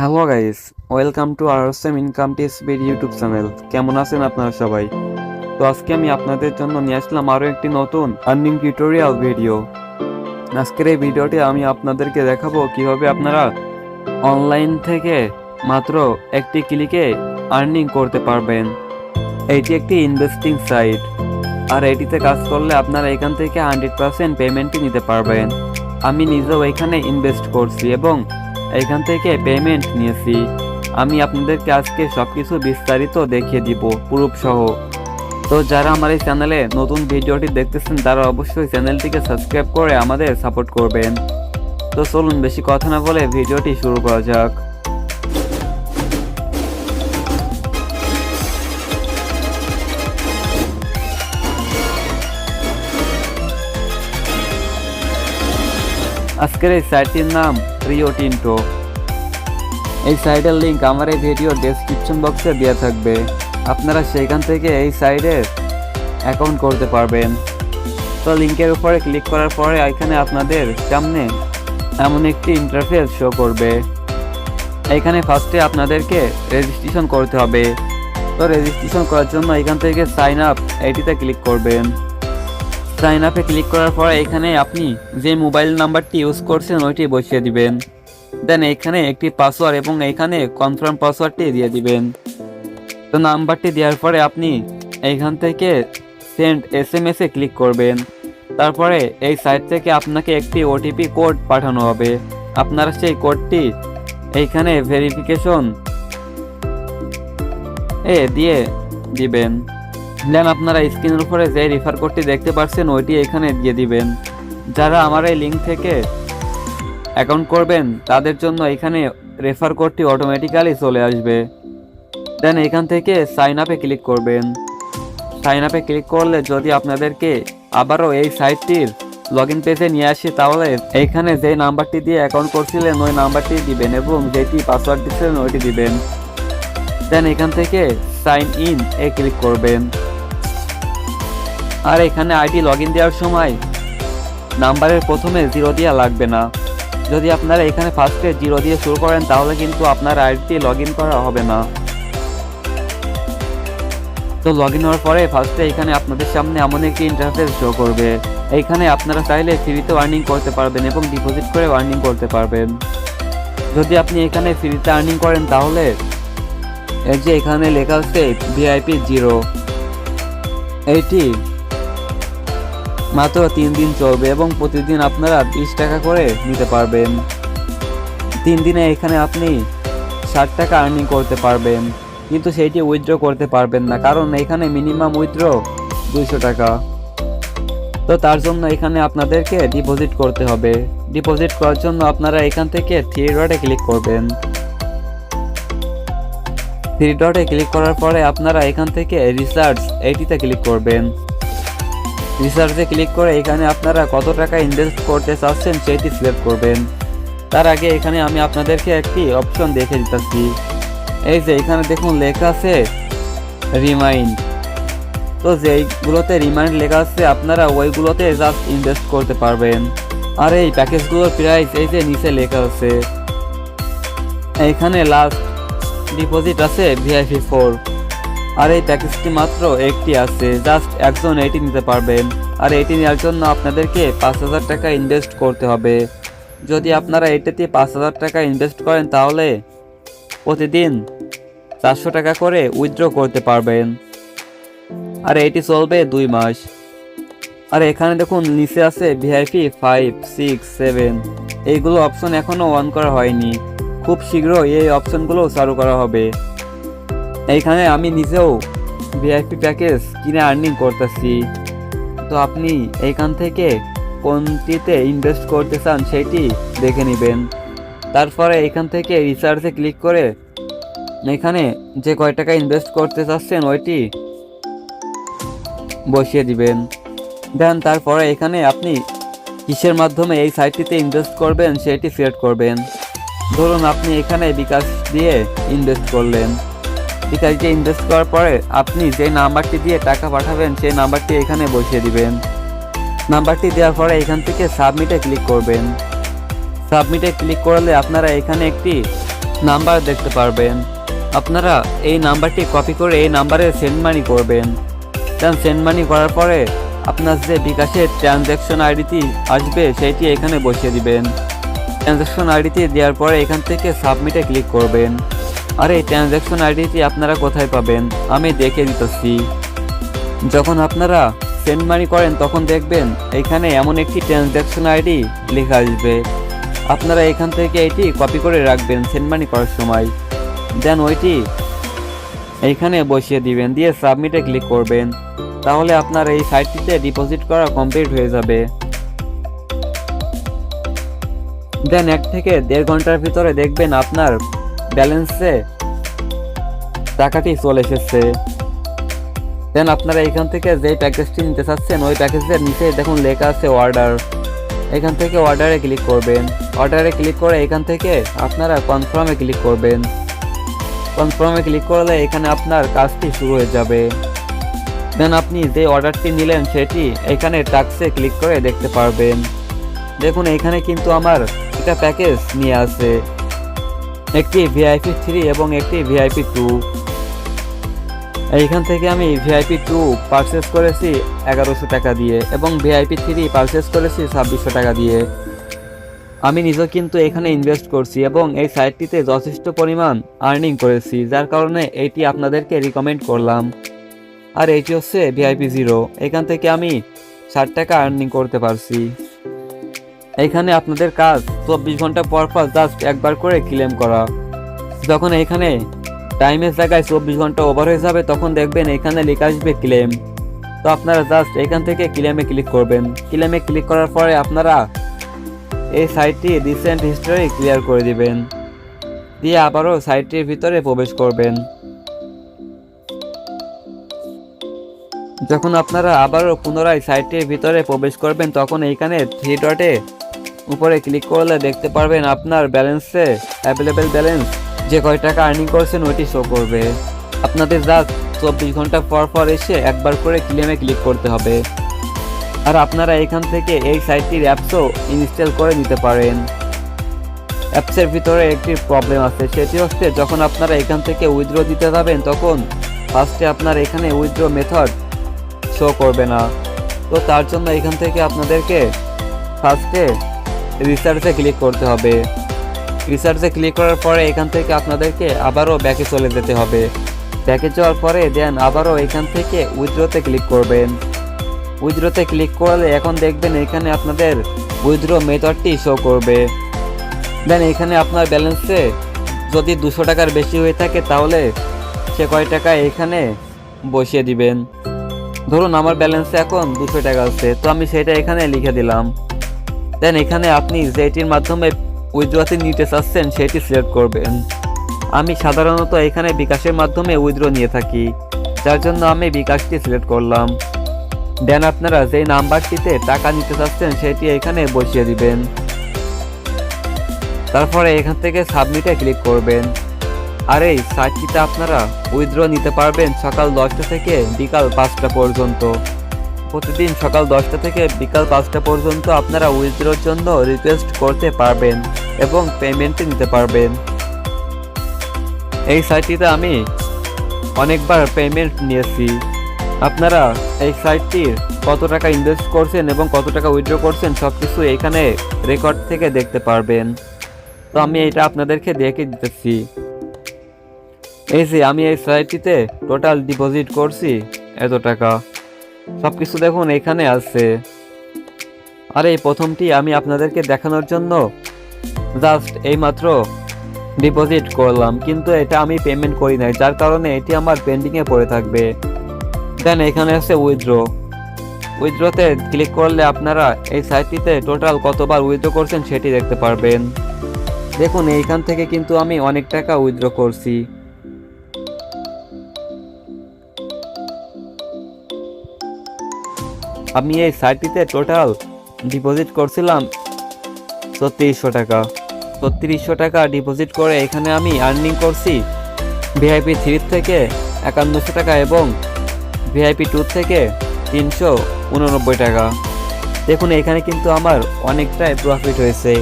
Hello guys, welcome to RSM income tax BD YouTube channel. কেমন আছেন আপনারা সবাই? তো আজকে আমি আপনাদের জন্য নিয়ে আসলাম আরও একটি নতুন আর্নিং টিউটোরিয়াল ভিডিও। আজকের এই ভিডিওটি আমি আপনাদেরকে দেখাবো কিভাবে আপনারা অনলাইন থেকে মাত্র একটি ক্লিকে আর্নিং করতে পারবেন। এটি একটি ইনভেস্টিং সাইট, আর এটিতে কাজ করলে আপনারা এখান থেকে 100% পেমেন্টই নিতে পারবেন। আমি নিজেও এখানে ইনভেস্ট করছি এবং এখান থেকে পেমেন্ট নিয়েছি। আমি আপনাদেরকে আজকে সবকিছু বিস্তারিত দেখিয়ে দিব, প্রুফ সহ। তো যারা আমার এই চ্যানেলে নতুন ভিডিওটি দেখতেছেন তারা অবশ্যই চ্যানেলটিকে সাবস্ক্রাইব করে আমাদের সাপোর্ট করবেন। তো চলুন বেশি কথা না বলে ভিডিওটি শুরু করা যাক। আজকের এই সাইটটির নাম রিও টিন্টো। এই সাইটের লিংক আমার এই ভিডিওর ডেসক্রিপশন বক্সে দেওয়া থাকবে। আপনারা সেখান থেকে এই সাইটে অ্যাকাউন্ট করতে পারবেন। তো লিংকের উপরে ক্লিক করার পরে এখানে আপনাদের সামনে এমন একটি ইন্টারফেস শো করবে। এখানে ফার্স্টে আপনাদেরকে রেজিস্ট্রেশন করতে হবে। তো রেজিস্ট্রেশন করার জন্য এখান থেকে সাইন আপ এটিতে ক্লিক করবেন। সাইন আপে ক্লিক করার পরে এখানে আপনি যে মোবাইল নাম্বারটি ইউজ করছেন ওইটি বসিয়ে দিবেন। দেন এখানে একটি পাসওয়ার্ড এবং এখানে কনফার্ম পাসওয়ার্ডটি দিয়ে দিবেন। তো নাম্বারটি দেওয়ার পরে আপনি এইখান থেকে সেন্ড SMS এ ক্লিক করবেন। তারপরে এই সাইট থেকে আপনাকে একটি OTP কোড পাঠানো হবে। আপনারা সেই কোডটি এইখানে ভেরিফিকেশন দিয়ে দিবেন। দেন আপনারা স্ক্রিনের উপরে যে রেফার কোডটি দেখতে পাচ্ছেন ওইটি এখানে দিয়ে দিবেন। যারা আমার এই লিঙ্ক থেকে অ্যাকাউন্ট করবেন তাদের জন্য এখানে রেফার কোডটি অটোমেটিক্যালি চলে আসবে। দেন এখান থেকে সাইন আপে ক্লিক করবেন। সাইন আপে ক্লিক করলে যদি আপনাদেরকে আবারও এই সাইটটির লগ ইন পেজে নিয়ে আসে, তাহলে এইখানে যে নাম্বারটি দিয়ে অ্যাকাউন্ট করছিলেন ওই নাম্বারটি দিবেন এবং যেটি পাসওয়ার্ড দিচ্ছিলেন ওইটি দিবেন। দেন এখান থেকে সাইন ইন এ ক্লিক করবেন। আর এখানে আইডি লগ ইন দেওয়ার সময় নাম্বারের প্রথমে 0 দেওয়া লাগবে না। যদি আপনারা এখানে ফার্স্টে 0 দিয়ে শুরু করেন তাহলে কিন্তু আপনার আইডিটি লগ ইন করা হবে না। তো লগ ইন হওয়ার পরে ফার্স্টে এখানে আপনাদের সামনে এমন একটি ইন্টারফেস শো করবে। এইখানে আপনারা চাইলে ফ্রিতে আর্নিং করতে পারবেন এবং ডিপোজিট করে আর্নিং করতে পারবেন। যদি আপনি এখানে ফ্রিতে আর্নিং করেন তাহলে এই যে এখানে লেখা আছে VIP 0, এইটি মাত্র 3 দিন চলবে এবং প্রতিদিন আপনারা 20 টাকা করে নিতে পারবেন। 3 দিনে এখানে আপনি 60 টাকা আর্নিং করতে পারবেন, কিন্তু সেইটি উইথড্র করতে পারবেন না, কারণ এখানে মিনিমাম উইথড্র 200 টাকা। তো তার জন্য এখানে আপনাদেরকে ডিপোজিট করতে হবে। ডিপোজিট করার জন্য আপনারা এখান থেকে 3 ডটে ক্লিক করবেন। 3 ডটে ক্লিক করার পরে আপনারা এখান থেকে রিসার্চ এইটিতে ক্লিক করবেন। রিসার্চে ক্লিক করে এখানে আপনারা কত টাকা ইনভেস্ট করতে চাচ্ছেন সেটি সিলেক্ট করবেন। তার আগে এখানে আমি আপনাদেরকে একটি অপশন দেখে দিতেছি। এই যে এখানে দেখুন লেখা আছে রিমাইন্ড। তো যেইগুলোতে রিমাইন্ড লেখা আছে আপনারা ওইগুলোতে জাস্ট ইনভেস্ট করতে পারবেন। আর এই প্যাকেজগুলোর প্রাইস এই যে নিচে লেখা আছে। এইখানে লাস্ট ডিপোজিট আছে VIP 4, আর এই প্যাকেজটি মাত্র একটি আছে, জাস্ট একজন এটি নিতে পারবেন। আর এটি নেওয়ার জন্য আপনাদেরকে 5000 টাকা ইনভেস্ট করতে হবে। যদি আপনারা এটাতে 5000 টাকা ইনভেস্ট করেন তাহলে প্রতিদিন 400 টাকা করে উইথড্র করতে পারবেন। আর এটি চলবে 2 মাস। আর এখানে দেখুন নিচে আছে VIP 5, 6, 7, এইগুলো অপশন এখনো অন করা হয়নি। খুব শীঘ্রই এই অপশনগুলো চালু করা হবে। এইখানে আমি নিজেও VIP প্যাকেজ কিনে আর্নিং করতেছি। তো আপনি এইখান থেকে কোনটিতে ইনভেস্ট করতে চান সেটি দেখে নেবেন। তারপরে এখান থেকে রিসার্চে ক্লিক করে এখানে যে কয় টাকা ইনভেস্ট করতে চাচ্ছেন ওইটি বসিয়ে দিবেন। দেন তারপরে এখানে আপনি কিসের মাধ্যমে এই সাইটটিতে ইনভেস্ট করবেন সেটি সিলেক্ট করবেন। ধরুন আপনি এখানে বিকাশ দিয়ে ইনভেস্ট করলেন। বিকাশ দিয়ে ইনভেস্ট করার পরে আপনি যে নাম্বারটি দিয়ে টাকা পাঠাবেন সেই নাম্বারটি এখানে বসিয়ে দিবেন। নাম্বারটি দেওয়ার পরে এখান থেকে সাবমিটে ক্লিক করবেন। সাবমিটে ক্লিক করলে আপনারা এখানে একটি নাম্বার দেখতে পারবেন। আপনারা এই নাম্বারটি কপি করে এই নাম্বারে সেন্ড মানি করবেন। দেন সেন্ড মানি করার পরে আপনার যে বিকাশের ট্রানজ্যাকশন আইডিটি আসবে সেইটি এখানে বসিয়ে দিবেন। ট্রানজ্যাকশন আইডিটি দেওয়ার পরে এখান থেকে সাবমিটে ক্লিক করবেন। আর এই ট্রানজ্যাকশন আইডিটি আপনারা কোথায় পাবেন আমি দেখে দিতেছি। যখন আপনারা সেন্ড মানি করেন তখন দেখবেন এখানে এমন একটি ট্রানজ্যাকশন আইডি লেখা আসবে। আপনারা এখান থেকে এটি কপি করে রাখবেন সেন্ড মানি করার সময়। দেন ওইটি এইখানে বসিয়ে দিবেন, দিয়ে সাবমিটে ক্লিক করবেন। তাহলে আপনার এই সাইটটিতে ডিপোজিট করা কমপ্লিট হয়ে যাবে। দেন 1 থেকে 1.5 ঘন্টার ভিতরে দেখবেন আপনার ব্যালেন্সে টাকাটি চলে এসেছে। দেন আপনারা এখান থেকে যে প্যাকেজটি নিতে চাচ্ছেন ওই প্যাকেজের নিচে দেখুন লেখা আছে অর্ডার। এখান থেকে অর্ডারে ক্লিক করবেন। অর্ডারে ক্লিক করে এখান থেকে আপনারা কনফার্মে ক্লিক করবেন। কনফার্মে ক্লিক করলে এখানে আপনার কাজটি শুরু হয়ে যাবে। দেন আপনি যে অর্ডারটি নিলেন সেটি এখানে টাস্কে ক্লিক করে দেখতে পারবেন। দেখুন এখানে কিন্তু আমার একটা প্যাকেজ নিয়ে আছে, একটি VIP 3 এবং একটি VIP 2। এইখান থেকে আমি VIP 2 পারচেস করেছি 1100 টাকা দিয়ে এবং VIP 3 পারচেস করেছি 2600 টাকা দিয়ে। আমি নিজে কিন্তু এখানে ইনভেস্ট করছি এবং এই সাইটটিতে যথেষ্ট পরিমাণ আর্নিং করেছি, যার কারণে এইটি আপনাদেরকে রিকমেন্ড করলাম। আর এইটি হচ্ছে VIP 0। এখান থেকে আমি 60 টাকা আর্নিং করতে পারছি। এখানে আপনাদের কাজ 24 ঘন্টা পর পর জাস্ট একবার করে ক্লেম করা। যখন এখানে টাইমের জায়গায় 24 ঘন্টা ওভার হয়ে যাবে তখন দেখবেন এখানে লেখা আসবে ক্লেম। তো আপনারা জাস্ট এখান থেকে ক্লেমে ক্লিক করবেন। ক্লেমে ক্লিক করার পরে আপনারা এই সাইটটি রিসেন্ট হিস্টোরি ক্লিয়ার করে দিবেন, দিয়ে আবারও সাইটটির ভিতরে প্রবেশ করবেন। যখন আপনারা আবারও পুনরায় সাইটটির ভিতরে প্রবেশ করবেন তখন এইখানে 3 ডটে উপরে ক্লিক করলে দেখতে পারবেন আপনার ব্যালেন্সে অ্যাভেলেবেল ব্যালেন্স যে কয় টাকা আর্নিং করছেন ওইটি শো করবে। আপনাদের জাস্ট 24 ঘন্টা পর পর এসে একবার করে ক্লেমে ক্লিক করতে হবে। আর আপনারা এখান থেকে এই সাইটটির অ্যাপসও ইনস্টল করে নিতে পারেন। অ্যাপসের ভিতরে একটি প্রবলেম আছে, সেটি হচ্ছে যখন আপনারা এখান থেকে উইথড্র দিতে যাবেন তখন ফার্স্টে আপনার এখানে উইথড্র মেথড শো করবে না। তো তার জন্য এখান থেকে আপনাদেরকে ফার্স্টে রিসার্চে ক্লিক করতে হবে। রিসার্চে ক্লিক করার পরে এখান থেকে আপনাদেরকে আবারও ব্যাকে চলে যেতে হবে। ব্যাকে যাওয়ার পরে দেন আবারও এখান থেকে উইথড্রতে ক্লিক করবেন। উইথড্রতে ক্লিক করলে এখন দেখবেন এখানে আপনাদের উইথড্র মেথডটি শো করবে। দেন এখানে আপনার ব্যালেন্সে যদি 200 টাকার বেশি হয়ে থাকে তাহলে সে কয় টাকা এখানে বসিয়ে দিবেন। ধরুন আমার ব্যালেন্সে এখন 200 টাকা আছে, তো আমি সেটা এখানে লিখে দিলাম। দেন এখানে আপনি যেটির মাধ্যমে উইথড্রতে নিতে চাচ্ছেন সেটি সিলেক্ট করবেন। আমি সাধারণত এখানে বিকাশের মাধ্যমে উইথড্র নিয়ে থাকি, যার জন্য আমি বিকাশটি সিলেক্ট করলাম। দেন আপনারা যে নাম্বারটিতে টাকা নিতে চাচ্ছেন সেটি এখানে বসিয়ে দিবেন। তারপরে এখান থেকে সাবমিটে ক্লিক করবেন। আর এই সাইটটিতে আপনারা উইথড্র নিতে পারবেন সকাল 10টা থেকে বিকাল 5টা পর্যন্ত। প্রতিদিন সকাল 10টা থেকে বিকাল 5টা পর্যন্ত আপনারা উইথড্রর জন্য রিকোয়েস্ট করতে পারবেন এবং পেমেন্ট নিতে পারবেন। এই সাইটটিতে আমি অনেকবার পেমেন্ট নিয়েছি। আপনারা এই সাইটটির কত টাকা ইনভেস্ট করছেন এবং কত টাকা উইথড্র করছেন সবকিছু এখানে রেকর্ড থেকে দেখতে পারবেন। তো আমি এটা আপনাদেরকে দেখে দিতেছি। এই যে আমি এই সাইটটিতে টোটাল ডিপোজিট করছি এত টাকা, সবকিছু দেখুন এখানে আছে। আর এই প্রথমটি আমি আপনাদেরকে দেখানোর জন্য জাস্ট এইমাত্র ডিপোজিট করলাম, কিন্তু এটা আমি পেমেন্ট করি নাই, যার কারণে এটি আমার পেন্ডিংয়ে পড়ে থাকবে। দেন এখানে আছে উইথড্র। উইথড্রতে ক্লিক করলে আপনারা এই সাইটটিতে টোটাল কতবার উইথড্র করছেন সেটি দেখতে পারবেন। দেখুন এইখান থেকে কিন্তু আমি অনেক টাকা উইথড্র করছি। আমি এই সাইটটিতে টোটাল ডিপোজিট করছিলাম 3600 টাকা। 3600 টাকা ডিপোজিট করে এখানে আমি আর্নিং করছি VIP 3 থেকে 5100 টাকা এবং VIP 2 থেকে 389 টাকা। দেখুন এখানে কিন্তু আমার অনেকটাই প্রফিট হয়েছে।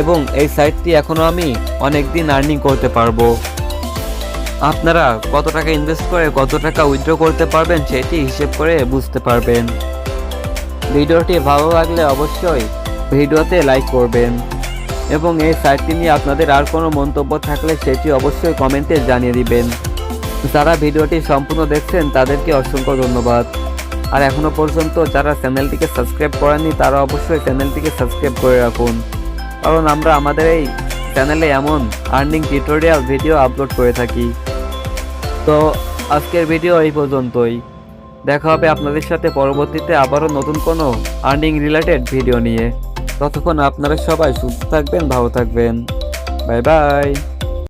এবং এই সাইটটি এখনও আমি অনেক দিন আর্নিং করতে পারবো। আপনারা কত টাকা ইনভেস্ট করে কত টাকা উইথড্র করতে পারবেন সেটি হিসেব করে বুঝতে পারবেন। ভিডিওটি ভালো লাগলে অবশ্যই ভিডিওতে লাইক করবেন এবং এই সাইটটি নিয়ে আপনাদের আর কোনো মন্তব্য থাকলে সেটি অবশ্যই কমেন্টে জানিয়ে দিবেন। যারা ভিডিওটি সম্পূর্ণ দেখছেন তাদেরকে অসংখ্য ধন্যবাদ। আর এখনও পর্যন্ত যারা চ্যানেলটিকে সাবস্ক্রাইব করেননি তারা অবশ্যই চ্যানেলটিকে সাবস্ক্রাইব করে রাখুন, কারণ আমরা আমাদের এই চ্যানেলে এমন আর্নিং টিউটোরিয়াল ভিডিও আপলোড করে থাকি। তো আজকের ভিডিও এই পর্যন্তই। দেখা হবে আপনাদের সাথে পরবর্তীতে আবারও নতুন কোনো আর্নিং রিলেটেড ভিডিও নিয়ে। ততক্ষণ আপনারা সবাই সুস্থ থাকবেন, ভালো থাকবেন। Bye bye.